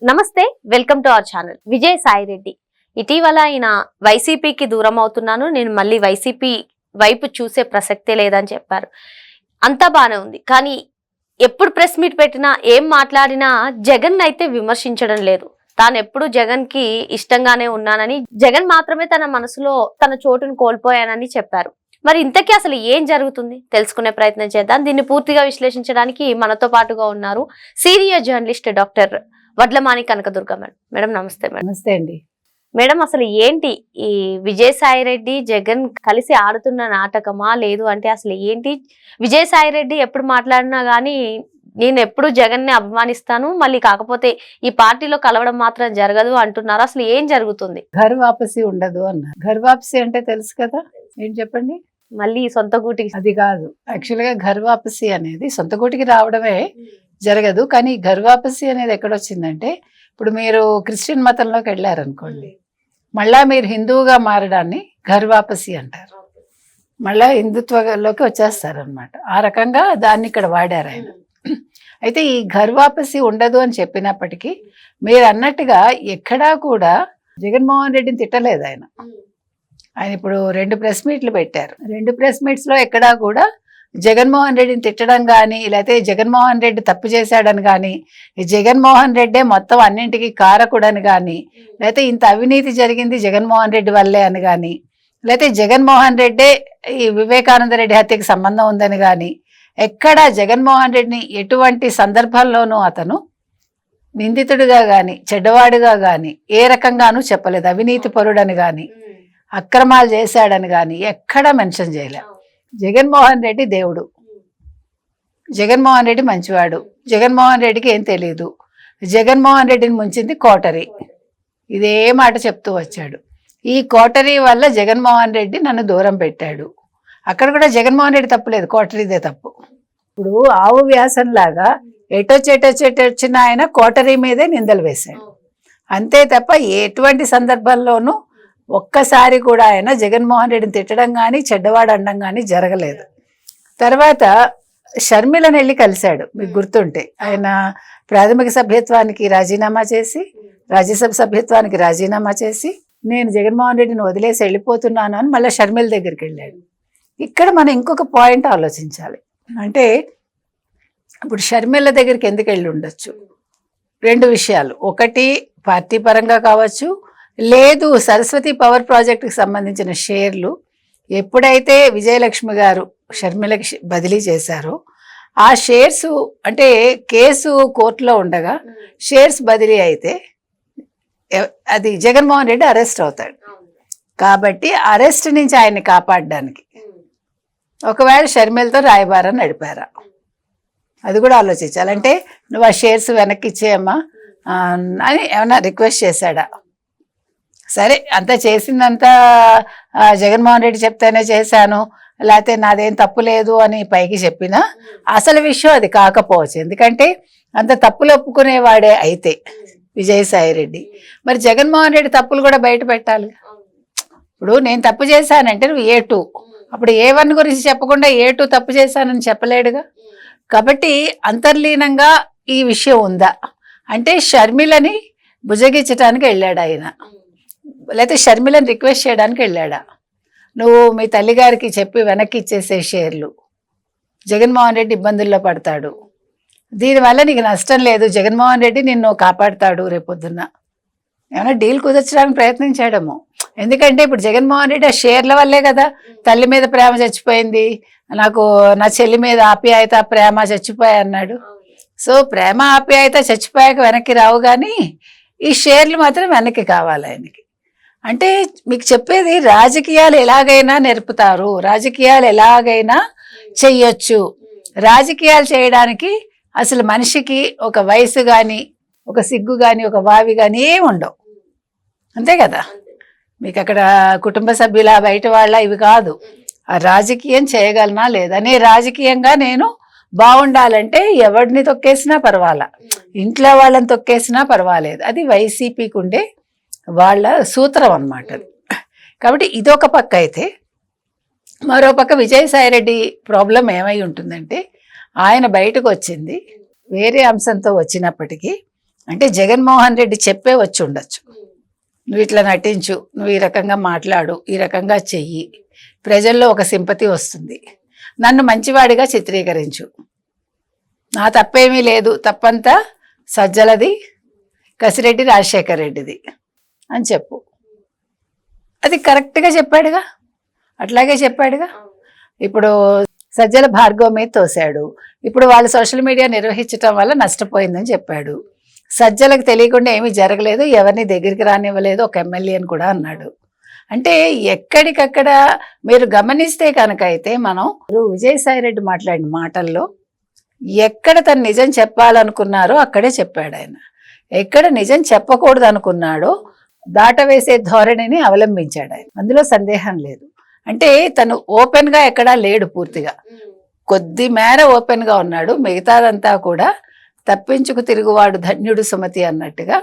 నమస్తే, welcome to our channel. Vijay Sai Reddy ఇటీవల ఆయన వైసీపీకి దూరం అవుతున్నాను, నేను మళ్ళీ వైసీపీ వైపు చూసే ప్రసక్తే లేదని చెప్పారు. అంతా బానే ఉంది, కానీ ఎప్పుడు ప్రెస్ మీట్ పెట్టినా ఏం మాట్లాడినా జగన్ అయితే విమర్శించడం లేదు. తాను ఎప్పుడు జగన్ కి ఇష్టంగానే ఉన్నానని, జగన్ మాత్రమే తన మనసులో తన చోటును కోల్పోయానని చెప్పారు. మరి ఇంతకీ అసలు ఏం జరుగుతుంది తెలుసుకునే ప్రయత్నం చేద్దాం. దీన్ని పూర్తిగా విశ్లేషించడానికి మనతో పాటుగా ఉన్నారు senior journalist doctor Vadlamani Kanakadurga madam. Madam నమస్తే. మేడం నమస్తే అండి. మేడం, అసలు ఏంటి ఈ విజయసాయి రెడ్డి జగన్ కలిసి ఆడుతున్న నాటకమా, లేదు అంటే అసలు ఏంటి? విజయసాయి రెడ్డి ఎప్పుడు మాట్లాడినా గానీ నేను ఎప్పుడు జగన్ ని అభిమానిస్తాను, మళ్ళీ కాకపోతే ఈ పార్టీలో కలవడం మాత్రం జరగదు అంటున్నారు. అసలు ఏం జరుగుతుంది? ఘర్ వాపసి ఉండదు అన్నారు. ఘర్ వాపసి అంటే తెలుసు కదా, ఏం చెప్పండి? మళ్ళీ సొంత గూటికి అది కాదు. యాక్చువల్ గా ఘర్ వాపసి అనేది సొంత గూటికి రావడమే జరగదు. కానీ ఘర్ వాపసి అనేది ఎక్కడొచ్చిందంటే, ఇప్పుడు మీరు క్రిస్టియన్ మతంలోకి వెళ్ళారనుకోండి, మళ్ళా మీరు హిందువుగా మారడాన్ని ఘర్ వాపసి అంటారు. మళ్ళా హిందుత్వలోకి వచ్చేస్తారనమాట. ఆ రకంగా దాన్ని ఇక్కడ వాడారు ఆయన. అయితే ఈ ఘర్ వాపసి ఉండదు అని చెప్పినప్పటికీ మీరు అన్నట్టుగా ఎక్కడా కూడా జగన్మోహన్ రెడ్డిని తిట్టలేదు ఆయన. ఆయన ఇప్పుడు 2 ప్రెస్ మీట్లు పెట్టారు. 2 ప్రెస్ మీట్స్ లో ఎక్కడా కూడా జగన్మోహన్ రెడ్డిని తిట్టడం కానీ, లేకపోతే జగన్మోహన్ రెడ్డి తప్పు చేశాడని కానీ, జగన్మోహన్ రెడ్డే మొత్తం అన్నింటికి కారకుడని కానీ, లేకపోతే ఇంత అవినీతి జరిగింది జగన్మోహన్ రెడ్డి వల్లే అని కానీ, లేకపోతే జగన్మోహన్ రెడ్డే ఈ వివేకానంద రెడ్డి హత్యకి సంబంధం ఉందని కానీ, ఎక్కడ జగన్మోహన్ రెడ్డిని ఎటువంటి సందర్భాల్లోనూ అతను నిందితుడిగా కానీ, చెడ్డవాడిగా కానీ ఏ రకంగానూ చెప్పలేదు. అవినీతి పరుడని కానీ, అక్రమాలు చేశాడని కానీ ఎక్కడా మెన్షన్ చేయలే. జగన్మోహన్ రెడ్డి దేవుడు, జగన్మోహన్ రెడ్డి మంచివాడు, జగన్మోహన్ రెడ్డికి ఏం తెలియదు, జగన్మోహన్ రెడ్డిని ముంచింది కోటరీ, ఇదే మాట చెప్తూ వచ్చాడు. ఈ కోటరీ వల్ల జగన్మోహన్ రెడ్డి నన్ను దూరం పెట్టాడు. అక్కడ కూడా జగన్మోహన్ రెడ్డి తప్పులేదు, కోటరీదే తప్పు. ఇప్పుడు ఆవు వ్యాసంలాగా ఎటొచ్చిన ఆయన కోటరీ మీదే నిందలు వేశాడు అంతే తప్ప ఎటువంటి సందర్భంలోనూ ఒక్కసారి కూడా ఆయన జగన్మోహన్ రెడ్డిని తిట్టడం కానీ, చెడ్డవాడు అనడం కానీ జరగలేదు. తర్వాత షర్మిలను వెళ్ళి కలిశాడు, మీకు గుర్తుంటే. ఆయన ప్రాథమిక సభ్యత్వానికి రాజీనామా చేసి, రాజ్యసభ సభ్యత్వానికి రాజీనామా చేసి, నేను జగన్మోహన్ రెడ్డిని వదిలేసి వెళ్ళిపోతున్నాను అని మళ్ళీ షర్మిల దగ్గరికి వెళ్ళాడు. ఇక్కడ మనం ఇంకొక పాయింట్ ఆలోచించాలి. అంటే ఇప్పుడు షర్మిల దగ్గరికి ఎందుకు వెళ్ళి ఉండొచ్చు? 2 విషయాలు. ఒకటి పార్టీ పరంగా కావచ్చు, లేదు సరస్వతి పవర్ ప్రాజెక్టుకి సంబంధించిన షేర్లు ఎప్పుడైతే విజయలక్ష్మి గారు షర్మిలకి బదిలీ చేశారో, ఆ షేర్స్ అంటే కేసు కోర్టులో ఉండగా షేర్స్ బదిలీ అయితే అది జగన్మోహన్ రెడ్డి అరెస్ట్ అవుతాడు. కాబట్టి అరెస్ట్ నుంచి ఆయన్ని కాపాడడానికి ఒకవేళ షర్మిలతో రాయబారం నడిపారా, అది కూడా ఆలోచించాలి. అంటే నువ్వు ఆ షేర్స్ వెనక్కి ఇచ్చేయమ్మా అని ఏమన్నా రిక్వెస్ట్ చేశాడా? సరే, అంతా చేసిందంతా జగన్మోహన్ రెడ్డి చెప్తేనే చేశాను, లేకపోతే నాదేం తప్పు లేదు అని పైకి చెప్పినా అసలు విషయం అది కాకపోవచ్చు. ఎందుకంటే అంత తప్పులు ఒప్పుకునేవాడే అయితే విజయసాయి రెడ్డి, మరి జగన్మోహన్ రెడ్డి తప్పులు కూడా బయట పెట్టాలి. ఇప్పుడు నేను తప్పు చేశానంటే నువ్వు A2, అప్పుడు A1 గురించి చెప్పకుండా A2 తప్పు చేశానని చెప్పలేడుగా. కాబట్టి అంతర్లీనంగా ఈ విషయం ఉందా అంటే షర్మిలని బుజగించడానికి వెళ్ళాడు ఆయన, లేకపోతే షర్మిలని రిక్వెస్ట్ చేయడానికి వెళ్ళాడా? నువ్వు మీ తల్లిగారికి చెప్పి వెనక్కి ఇచ్చేసే షేర్లు, జగన్మోహన్ రెడ్డి ఇబ్బందుల్లో పడతాడు, దీనివల్ల నీకు నష్టం లేదు, జగన్మోహన్ రెడ్డి నిన్ను కాపాడుతాడు రేపొద్దున్న, ఏమైనా డీల్ కుదర్చడానికి ప్రయత్నించాడేమో. ఎందుకంటే ఇప్పుడు జగన్మోహన్ రెడ్డి ఆ షేర్ల వల్లే కదా తల్లి మీద ప్రేమ చచ్చిపోయింది, నాకు నా చెల్లి మీద ఆప్యాయత ప్రేమ చచ్చిపోయా అన్నాడు. సో ప్రేమ ఆప్యాయత చచ్చిపోయాక వెనక్కి రావు, కానీ ఈ షేర్లు మాత్రం వెనక్కి కావాలి ఆయనకి. అంటే మీకు చెప్పేది, రాజకీయాలు ఎలాగైనా నేర్పుతారు, రాజకీయాలు ఎలాగైనా చెయ్యొచ్చు. రాజకీయాలు చేయడానికి అసలు మనిషికి ఒక వయసు కానీ, ఒక సిగ్గు కానీ, ఒక వావి కానీ ఏమి ఉండవు, అంతే కదా. మీకు అక్కడ కుటుంబ సభ్యుల బయట వాళ్ళ ఇవి కాదు, ఆ రాజకీయం చేయగలనా లేదని. రాజకీయంగా నేను బాగుండాలంటే ఎవరిని తొక్కేసినా పర్వాలా, ఇంట్లో వాళ్ళని తొక్కేసినా పర్వాలేదు, అది వైసీపీకి ఉండే వాళ్ళ సూత్రం అన్నమాట. కాబట్టి ఇదొక పక్క అయితే, మరో పక్క విజయసాయి రెడ్డి ప్రాబ్లం ఏమై ఉంటుందంటే, ఆయన బయటకు వచ్చింది వేరే అంశంతో వచ్చినప్పటికీ అంటే జగన్మోహన్ రెడ్డి చెప్పే వచ్చి ఉండొచ్చు, నువ్వు ఇట్లా నటించు, నువ్వు ఈ రకంగా మాట్లాడు, ఈ రకంగా చెయ్యి, ప్రజల్లో ఒక సింపతి వస్తుంది, నన్ను మంచివాడిగా చిత్రీకరించు, నా తప్పేమీ లేదు, తప్పంతా సజ్జలది, కసిరెడ్డి రాజశేఖర్ రెడ్డిది అని చెప్పు. అది కరెక్ట్గా చెప్పాడుగా, అట్లాగే చెప్పాడుగా. ఇప్పుడు సజ్జల భార్గవ మీద తోశాడు, ఇప్పుడు వాళ్ళు సోషల్ మీడియా నిర్వహించటం వల్ల నష్టపోయిందని చెప్పాడు. సజ్జలకు తెలియకుండా ఏమీ జరగలేదు, ఎవరిని దగ్గరికి రానివ్వలేదు, ఒక ఎమ్మెల్యేని కూడా అన్నాడు. అంటే ఎక్కడికక్కడ మీరు గమనిస్తే కనుక అయితే మనం విజయసాయిరెడ్డి మాట్లాడిన మాటల్లో ఎక్కడ తను నిజం చెప్పాలనుకున్నారో అక్కడే చెప్పాడు ఆయన, ఎక్కడ నిజం చెప్పకూడదు అనుకున్నాడో దాటవేసే ధోరణిని అవలంబించాడు ఆయన, అందులో సందేహం లేదు. అంటే తను ఓపెన్ గా ఎక్కడా లేడు, పూర్తిగా కొద్ది మేర ఓపెన్ గా ఉన్నాడు, మిగతాదంతా కూడా తప్పించుకు తిరుగువాడు ధన్యుడు సుమతి అన్నట్టుగా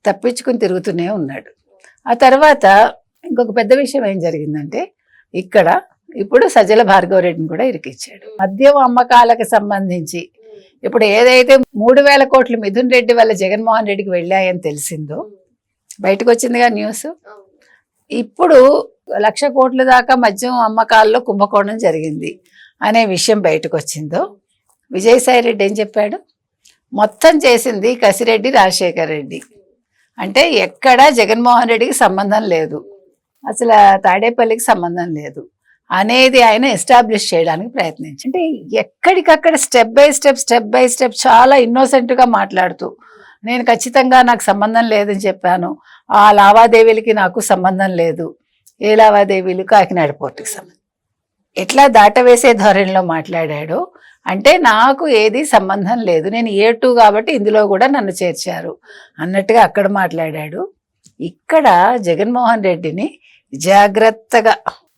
తప్పించుకుని తిరుగుతూనే ఉన్నాడు. ఆ తర్వాత ఇంకొక పెద్ద విషయం ఏం జరిగిందంటే, ఇక్కడ ఇప్పుడు సజ్జల భార్గవ రెడ్డిని కూడా ఇరికిచ్చాడు. మద్యం అమ్మకాలకు సంబంధించి ఇప్పుడు ఏదైతే 3,000 కోట్లు మిథున్ రెడ్డి వల్ల జగన్మోహన్ రెడ్డికి వెళ్ళాయని తెలిసిందో, బయటకు వచ్చిందిగా న్యూస్. ఇప్పుడు 1,00,000 కోట్ల దాకా మద్యం అమ్మకాల్లో కుంభకోణం జరిగింది అనే విషయం బయటకు వచ్చిందో, విజయసాయి రెడ్డి ఏం చెప్పాడు, మొత్తం చేసింది కసిరెడ్డి రాజశేఖర్ రెడ్డి, అంటే ఎక్కడా జగన్మోహన్ రెడ్డికి సంబంధం లేదు, అసలు తాడేపల్లికి సంబంధం లేదు అనేది ఆయన ఎస్టాబ్లిష్ చేయడానికి ప్రయత్నించి, అంటే ఎక్కడికక్కడ స్టెప్ బై స్టెప్ చాలా ఇన్నోసెంట్గా మాట్లాడుతూ, నేను ఖచ్చితంగా నాకు సంబంధం లేదని చెప్పాను, ఆ లావాదేవీలకి నాకు సంబంధం లేదు, ఏ లావాదేవీలు, కాకినాడ పోర్టుకి సంబంధం, ఎట్లా దాటవేసే ధోరణిలో మాట్లాడాడో, అంటే నాకు ఏది సంబంధం లేదు, నేను A2 కాబట్టి ఇందులో కూడా నన్ను చేర్చారు అన్నట్టుగా అక్కడ మాట్లాడాడు. ఇక్కడ జగన్మోహన్ రెడ్డిని జాగ్రత్తగా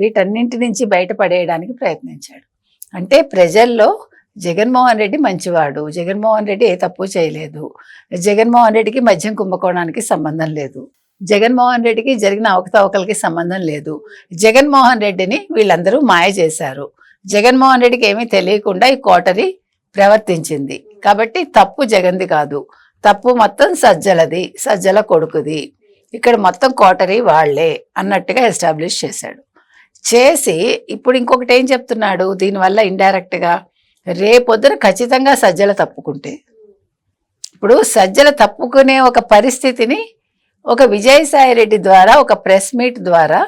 వీటన్నింటి నుంచి బయటపడేయడానికి ప్రయత్నించాడు. అంటే ప్రజల్లో జగన్మోహన్ రెడ్డి మంచివాడు, జగన్మోహన్ రెడ్డి ఏ తప్పు చేయలేదు, జగన్మోహన్ రెడ్డికి మద్యం కుంభకోణానికి సంబంధం లేదు, జగన్మోహన్ రెడ్డికి జరిగిన అవకతవకలకి సంబంధం లేదు, జగన్మోహన్ రెడ్డిని వీళ్ళందరూ మాయ చేశారు, జగన్మోహన్ రెడ్డికి ఏమీ తెలియకుండా ఈ కోటరీ ప్రవర్తించింది కాబట్టి తప్పు జగన్ది కాదు, తప్పు మొత్తం సజ్జలది, సజ్జల కొడుకుది, ఇక్కడ మొత్తం కోటరీ వాళ్లే అన్నట్టుగా ఎస్టాబ్లిష్ చేశాడు. చేసి ఇప్పుడు ఇంకొకటి ఏం చెప్తున్నాడు, దీనివల్ల ఇండైరెక్ట్ గా రేపొద్దున ఖచ్చితంగా సజ్జల తప్పుకుంటే, ఇప్పుడు సజ్జల తప్పుకునే ఒక పరిస్థితిని ఒక విజయసాయి రెడ్డి ద్వారా, ఒక ప్రెస్ మీట్ ద్వారా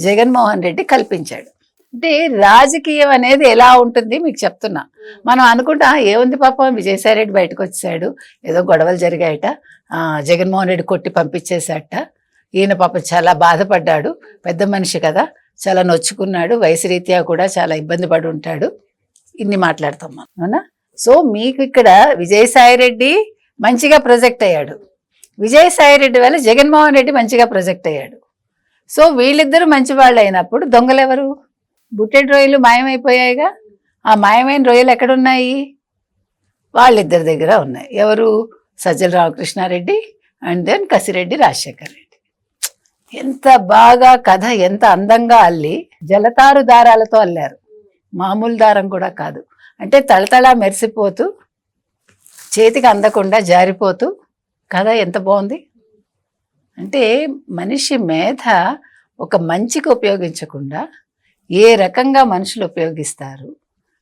జగన్మోహన్ రెడ్డి కల్పించాడు. అంటే రాజకీయం అనేది ఎలా ఉంటుంది మీకు చెప్తున్నా. మనం అనుకుంటా ఏముంది పాపం విజయసాయి రెడ్డి బయటకు వచ్చాడు, ఏదో గొడవలు జరిగాయట, జగన్మోహన్ రెడ్డి కొట్టి పంపించేశాట, ఈయన పాపం చాలా బాధపడ్డాడు, పెద్ద మనిషి కదా, చాలా నొచ్చుకున్నాడు, వయసు రీత్యా కూడా చాలా ఇబ్బంది పడి ఉంటాడు, ఇన్ని మాట్లాడతాం మనం, అవునా? సో మీకు ఇక్కడ విజయసాయి రెడ్డి మంచిగా ప్రొజెక్ట్ అయ్యాడు, విజయసాయి రెడ్డి వల్ల జగన్మోహన్ రెడ్డి మంచిగా ప్రొజెక్ట్ అయ్యాడు. సో వీళ్ళిద్దరూ మంచి వాళ్ళు అయినప్పుడు దొంగలెవరు? బుట్టెడ్ రొయ్యలు మాయమైపోయాయిగా, ఆ మాయమైన రొయ్యలు ఎక్కడున్నాయి? వాళ్ళిద్దరి దగ్గర ఉన్నాయి. ఎవరు? Sajjala Ramakrishna Reddy and then Kasireddy Rajasekhar Reddy. ఎంత బాగా కథ ఎంత అందంగా అల్లి జలతారు దారాలతో అల్లారు, మామూలు దారం కూడా కాదు. అంటే తళతళ మెరిసిపోతూ చేతికి అందకుండా జారిపోతూ కథ ఎంత బాగుంది. అంటే మనిషి మేధ ఒక మంచికి ఉపయోగించకుండా ఏ రకంగా మనుషులు ఉపయోగిస్తారు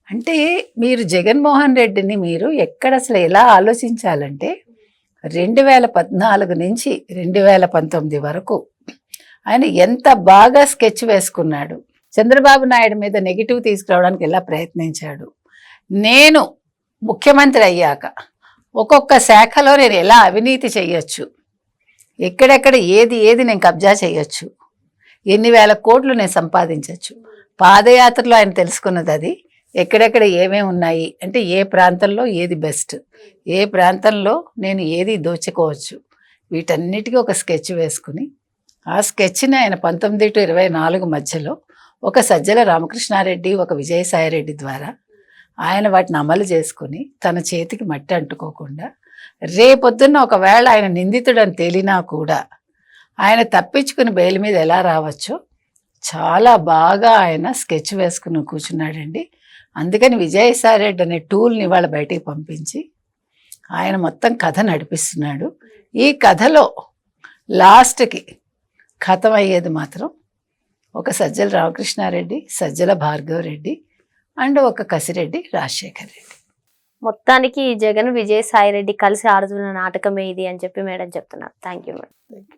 అంటే, మీరు జగన్మోహన్ రెడ్డిని మీరు ఎక్కడ అసలు ఎలా ఆలోచించాలంటే 2014 నుంచి 2019 వరకు ఆయన ఎంత బాగా స్కెచ్ వేసుకున్నాడు, చంద్రబాబు నాయుడు మీద నెగిటివ్ తీసుకురావడానికి ఎలా ప్రయత్నించాడు, నేను ముఖ్యమంత్రి అయ్యాక ఒక్కొక్క శాఖలో నేను ఎలా అవినీతి చెయ్యొచ్చు, ఎక్కడెక్కడ ఏది నేను కబ్జా చేయొచ్చు, ఎన్ని వేల కోట్లు నేను సంపాదించవచ్చు. పాదయాత్రలో ఆయన తెలుసుకున్నది అది, ఎక్కడెక్కడ ఏమేమి ఉన్నాయి అంటే ఏ ప్రాంతంలో ఏది బెస్ట్, ఏ ప్రాంతంలో నేను ఏది దోచుకోవచ్చు, వీటన్నిటికీ ఒక స్కెచ్ వేసుకుని ఆ స్కెచ్ని ఆయన 19 to 24 మధ్యలో ఒక సజ్జల రామకృష్ణారెడ్డి, ఒక విజయసాయి రెడ్డి ద్వారా ఆయన వాటిని అమలు చేసుకుని తన చేతికి మట్టి అంటుకోకుండా, రేపొద్దున్న ఒకవేళ ఆయన నిందితుడని తేలినా కూడా ఆయన తప్పించుకుని బెయిల్ మీద ఎలా రావచ్చో చాలా బాగా ఆయన స్కెచ్ వేసుకుని కూర్చున్నాడండి. అందుకని విజయసాయి రెడ్డి అనే టూల్ని ఇవాళ బయటికి పంపించి ఆయన మొత్తం కథ నడిపిస్తున్నాడు. ఈ కథలో లాస్ట్కి కథం అయ్యేది మాత్రం ఒక సజ్జల రామకృష్ణారెడ్డి, సజ్జల భార్గవరెడ్డి అండ్ ఒక కసిరెడ్డి రాజశేఖర్ రెడ్డి. మొత్తానికి జగన్ విజయసాయి రెడ్డి కలిసి ఆడుతున్న నాటకమే ఇది అని చెప్పి మేడం చెప్తున్నారు. Thank you madam.